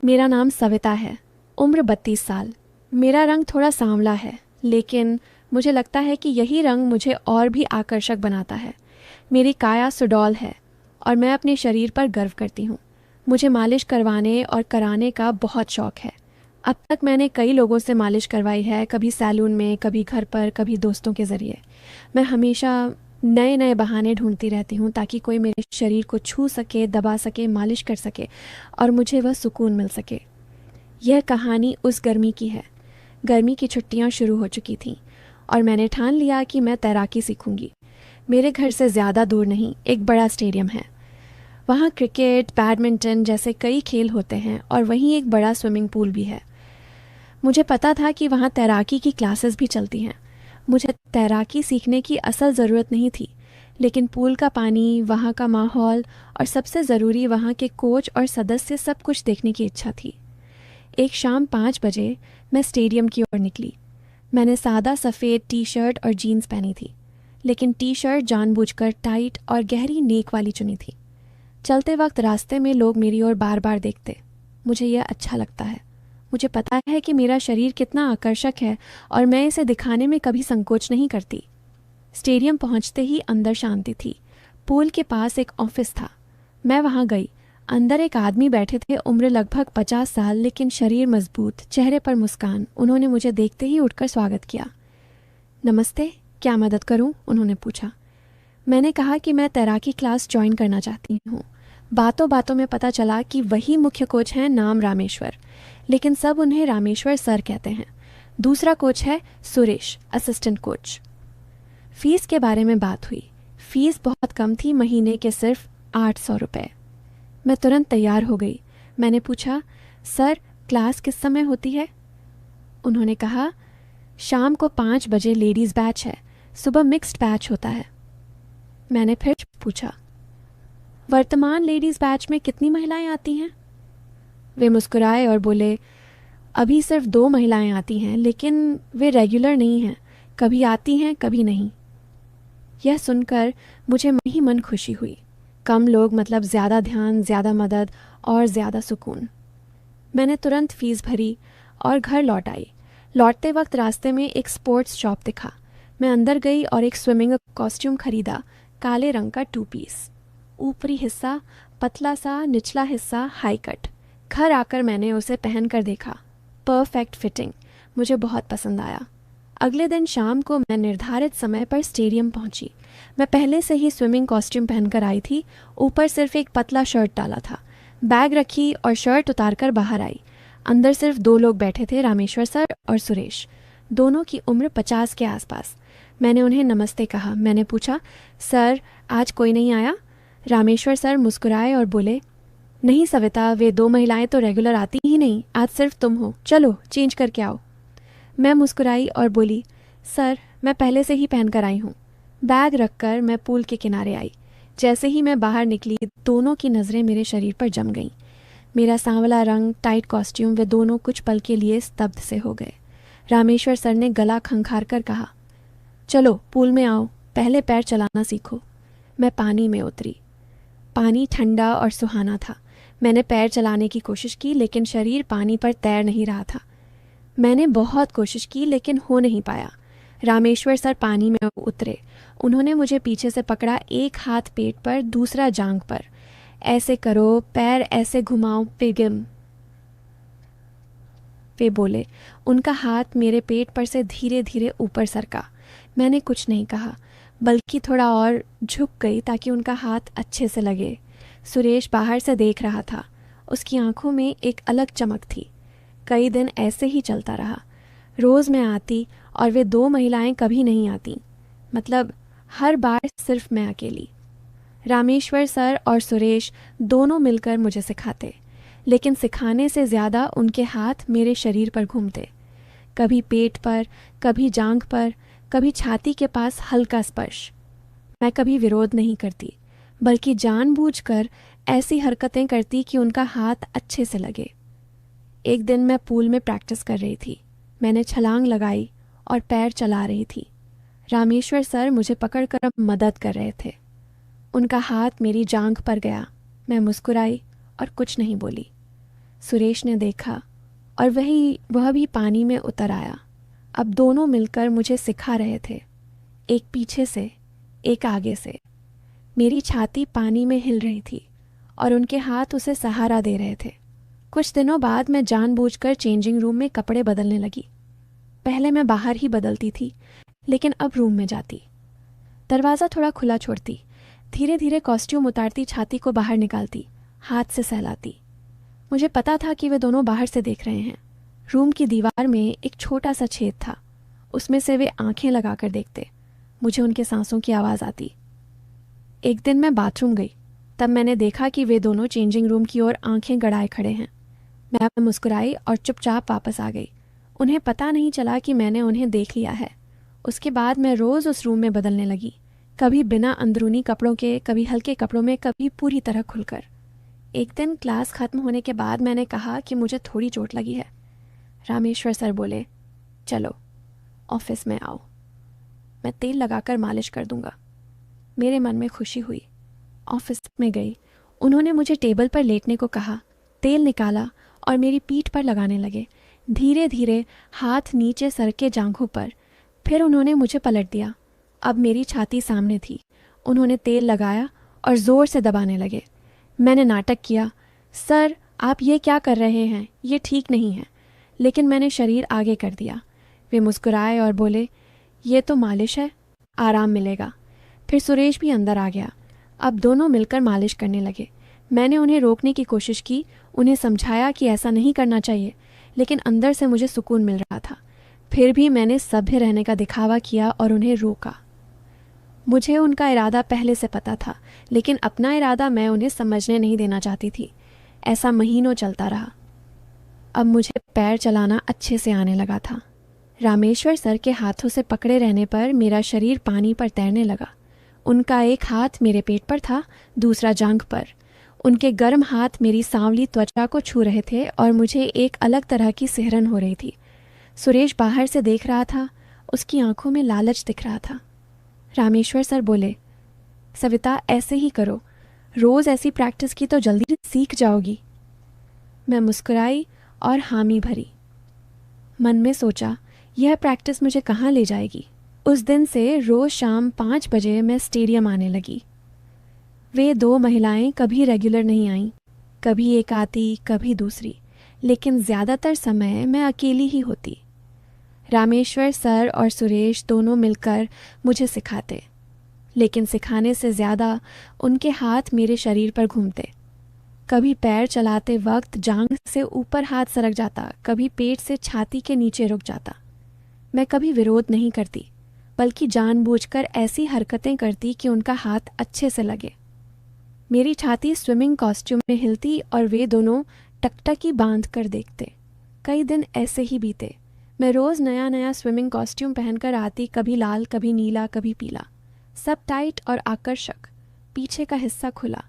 मेरा नाम सविता है। उम्र 32 साल। मेरा रंग थोड़ा सांवला है, लेकिन मुझे लगता है कि यही रंग मुझे और भी आकर्षक बनाता है। मेरी काया सुडौल है और मैं अपने शरीर पर गर्व करती हूँ। मुझे मालिश करवाने और कराने का बहुत शौक है। अब तक मैंने कई लोगों से मालिश करवाई है, कभी सैलून में, कभी घर पर, कभी दोस्तों के ज़रिए। मैं हमेशा नए नए बहाने ढूंढती रहती हूँ ताकि कोई मेरे शरीर को छू सके, दबा सके, मालिश कर सके और मुझे वह सुकून मिल सके। यह कहानी उस गर्मी की है। गर्मी की छुट्टियां शुरू हो चुकी थीं और मैंने ठान लिया कि मैं तैराकी सीखूंगी। मेरे घर से ज़्यादा दूर नहीं एक बड़ा स्टेडियम है। वहाँ क्रिकेट, बैडमिंटन जैसे कई खेल होते हैं और वहीं एक बड़ा स्विमिंग पूल भी है। मुझे पता था कि वहाँ तैराकी की क्लासेस भी चलती हैं। मुझे तैराकी सीखने की असल ज़रूरत नहीं थी, लेकिन पूल का पानी, वहाँ का माहौल और सबसे ज़रूरी वहाँ के कोच और सदस्य, सब कुछ देखने की इच्छा थी। एक शाम 5 बजे मैं स्टेडियम की ओर निकली। मैंने सादा सफ़ेद टी शर्ट और जीन्स पहनी थी, लेकिन टी शर्ट जानबूझकर टाइट और गहरी नेक वाली चुनी थी। चलते वक्त रास्ते में लोग मेरी ओर बार बार देखते। मुझे यह अच्छा लगता है। मुझे पता है कि मेरा शरीर कितना आकर्षक है और मैं इसे दिखाने में कभी संकोच नहीं करती। स्टेडियम पहुंचते ही अंदर शांति थी। पूल के पास एक ऑफिस था। मैं वहां गई। अंदर एक आदमी बैठे थे, उम्र लगभग 50 साल, लेकिन शरीर मजबूत, चेहरे पर मुस्कान। उन्होंने मुझे देखते ही उठकर स्वागत किया। नमस्ते, क्या मदद करूं? उन्होंने पूछा। मैंने कहा कि मैं तैराकी क्लास ज्वाइन करना चाहती हूँ। बातों बातों में पता चला कि वही मुख्य कोच हैं, नाम रामेश्वर, लेकिन सब उन्हें रामेश्वर सर कहते हैं। दूसरा कोच है सुरेश, असिस्टेंट कोच। फीस के बारे में बात हुई। फीस बहुत कम थी, महीने के सिर्फ 800 रुपये। मैं तुरंत तैयार हो गई। मैंने पूछा, सर क्लास किस समय होती है? उन्होंने कहा, शाम को 5 बजे लेडीज़ बैच है, सुबह मिक्स्ड बैच होता है। मैंने फिर पूछा, वर्तमान लेडीज़ बैच में कितनी महिलाएं आती हैं? वे मुस्कुराए और बोले, अभी सिर्फ 2 महिलाएं आती हैं, लेकिन वे रेगुलर नहीं हैं, कभी आती हैं कभी नहीं। यह सुनकर मुझे मन ही मन खुशी हुई। कम लोग मतलब ज़्यादा ध्यान, ज़्यादा मदद और ज़्यादा सुकून। मैंने तुरंत फ़ीस भरी और घर लौट आई। लौटते वक्त रास्ते में एक स्पोर्ट्स शॉप दिखा। मैं अंदर गई और एक स्विमिंग कॉस्ट्यूम खरीदा, काले रंग का 2 पीस। ऊपरी हिस्सा पतला सा, निचला हिस्सा हाई कट। घर आकर मैंने उसे पहन कर देखा। Perfect fitting. मुझे बहुत पसंद आया। अगले दिन शाम को मैं निर्धारित समय पर स्टेडियम पहुंची। मैं पहले से ही स्विमिंग कॉस्ट्यूम पहनकर आई थी, ऊपर सिर्फ एक पतला शर्ट डाला था। बैग रखी और शर्ट उतारकर बाहर आई। अंदर सिर्फ 2 लोग बैठे थे, रामेश्वर सर और सुरेश। दोनों की उम्र 50 के आसपास। मैंने उन्हें नमस्ते कहा। मैंने पूछा, सर आज कोई नहीं आया? रामेश्वर सर मुस्कुराए और बोले, नहीं सविता, वे 2 महिलाएं तो रेगुलर आती ही नहीं, आज सिर्फ तुम हो, चलो चेंज करके आओ। मैं मुस्कुराई और बोली, सर मैं पहले से ही पहन कर आई हूँ। बैग रखकर मैं पूल के किनारे आई। जैसे ही मैं बाहर निकली, दोनों की नज़रें मेरे शरीर पर जम गईं। मेरा सांवला रंग, टाइट कॉस्ट्यूम, वे दोनों कुछ पल के लिए स्तब्ध से हो गए। रामेश्वर सर ने गला खंखार कर कहा, चलो पूल में आओ, पहले पैर चलाना सीखो। मैं पानी में उतरी। पानी ठंडा और सुहाना था। मैंने पैर चलाने की कोशिश की, लेकिन शरीर पानी पर तैर नहीं रहा था। मैंने बहुत कोशिश की, लेकिन हो नहीं पाया। रामेश्वर सर पानी में उतरे। उन्होंने मुझे पीछे से पकड़ा, एक हाथ पेट पर, दूसरा जांघ पर। ऐसे करो, पैर ऐसे घुमाओ, पिघम, वे बोले। उनका हाथ मेरे पेट पर से धीरे धीरे ऊपर सरका। मैंने कुछ नहीं कहा, बल्कि थोड़ा और झुक गई ताकि उनका हाथ अच्छे से लगे। सुरेश बाहर से देख रहा था। उसकी आंखों में एक अलग चमक थी। कई दिन ऐसे ही चलता रहा। रोज़ मैं आती और वे 2 महिलाएं कभी नहीं आती। मतलब हर बार सिर्फ मैं अकेली। रामेश्वर सर और सुरेश दोनों मिलकर मुझे सिखाते, लेकिन सिखाने से ज़्यादा उनके हाथ मेरे शरीर पर घूमते। कभी पेट पर, कभी जांघ पर, कभी छाती के पास हल्का स्पर्श। मैं कभी विरोध नहीं करती, बल्कि जानबूझकर ऐसी हरकतें करती कि उनका हाथ अच्छे से लगे। एक दिन मैं पूल में प्रैक्टिस कर रही थी। मैंने छलांग लगाई और पैर चला रही थी। रामेश्वर सर मुझे पकड़कर मदद कर रहे थे। उनका हाथ मेरी जांघ पर गया। मैं मुस्कुराई और कुछ नहीं बोली। सुरेश ने देखा और वह भी पानी में उतर आया। अब दोनों मिलकर मुझे सिखा रहे थे, एक पीछे से एक आगे से। मेरी छाती पानी में हिल रही थी और उनके हाथ उसे सहारा दे रहे थे। कुछ दिनों बाद मैं जानबूझकर चेंजिंग रूम में कपड़े बदलने लगी। पहले मैं बाहर ही बदलती थी, लेकिन अब रूम में जाती, दरवाज़ा थोड़ा खुला छोड़ती, धीरे धीरे कॉस्ट्यूम उतारती, छाती को बाहर निकालती, हाथ से सहलाती। मुझे पता था कि वे दोनों बाहर से देख रहे हैं। रूम की दीवार में एक छोटा सा छेद था, उसमें से वे आंखें लगाकर देखते। मुझे उनके सांसों की आवाज़ आती। एक दिन मैं बाथरूम गई, तब मैंने देखा कि वे दोनों चेंजिंग रूम की ओर आंखें गड़ाए खड़े हैं। मैं मुस्कुराई और चुपचाप वापस आ गई। उन्हें पता नहीं चला कि मैंने उन्हें देख लिया है। उसके बाद मैं रोज़ उस रूम में बदलने लगी, कभी बिना अंदरूनी कपड़ों के, कभी हल्के कपड़ों में, कभी पूरी तरह खुलकर। एक दिन क्लास ख़त्म होने के बाद मैंने कहा कि मुझे थोड़ी चोट लगी है। रामेश्वर सर बोले, चलो ऑफिस में आओ, मैं तेल लगाकर मालिश कर दूंगा। मेरे मन में खुशी हुई। ऑफिस में गई। उन्होंने मुझे टेबल पर लेटने को कहा, तेल निकाला और मेरी पीठ पर लगाने लगे, धीरे धीरे हाथ नीचे सर के जांघों पर। फिर उन्होंने मुझे पलट दिया। अब मेरी छाती सामने थी। उन्होंने तेल लगाया और ज़ोर से दबाने लगे। मैंने नाटक किया, सर आप ये क्या कर रहे हैं, ये ठीक नहीं है, लेकिन मैंने शरीर आगे कर दिया। वे मुस्कुराए और बोले, ये तो मालिश है, आराम मिलेगा। फिर सुरेश भी अंदर आ गया। अब दोनों मिलकर मालिश करने लगे। मैंने उन्हें रोकने की कोशिश की, उन्हें समझाया कि ऐसा नहीं करना चाहिए, लेकिन अंदर से मुझे सुकून मिल रहा था। फिर भी मैंने सभ्य रहने का दिखावा किया और उन्हें रोका। मुझे उनका इरादा पहले से पता था, लेकिन अपना इरादा मैं उन्हें समझने नहीं देना चाहती थी। ऐसा महीनों चलता रहा। अब मुझे पैर चलाना अच्छे से आने लगा था। रामेश्वर सर के हाथों से पकड़े रहने पर मेरा शरीर पानी पर तैरने लगा। उनका एक हाथ मेरे पेट पर था, दूसरा जांघ पर। उनके गर्म हाथ मेरी सांवली त्वचा को छू रहे थे और मुझे एक अलग तरह की सिहरन हो रही थी। सुरेश बाहर से देख रहा था, उसकी आंखों में लालच दिख रहा था। रामेश्वर सर बोले, सविता ऐसे ही करो, रोज़ ऐसी प्रैक्टिस की तो जल्दी सीख जाओगी। मैं मुस्कुराई और हामी भरी। मन में सोचा, यह प्रैक्टिस मुझे कहाँ ले जाएगी। उस दिन से रोज़ शाम 5 बजे मैं स्टेडियम आने लगी। वे 2 महिलाएं कभी रेगुलर नहीं आईं, कभी एक आती, कभी दूसरी, लेकिन ज़्यादातर समय मैं अकेली ही होती। रामेश्वर सर और सुरेश दोनों मिलकर मुझे सिखाते, लेकिन सिखाने से ज़्यादा उनके हाथ मेरे शरीर पर घूमते। कभी पैर चलाते वक्त जांघ से ऊपर हाथ सरक जाता, कभी पेट से छाती के नीचे रुक जाता। मैं कभी विरोध नहीं करती, बल्कि जानबूझकर ऐसी हरकतें करती कि उनका हाथ अच्छे से लगे। मेरी छाती स्विमिंग कॉस्ट्यूम में हिलती और वे दोनों टकटकी बांध कर देखते। कई दिन ऐसे ही बीते। मैं रोज़ नया नया स्विमिंग कॉस्ट्यूम पहनकर आती, कभी लाल, कभी नीला, कभी पीला, सब टाइट और आकर्षक, पीछे का हिस्सा खुला।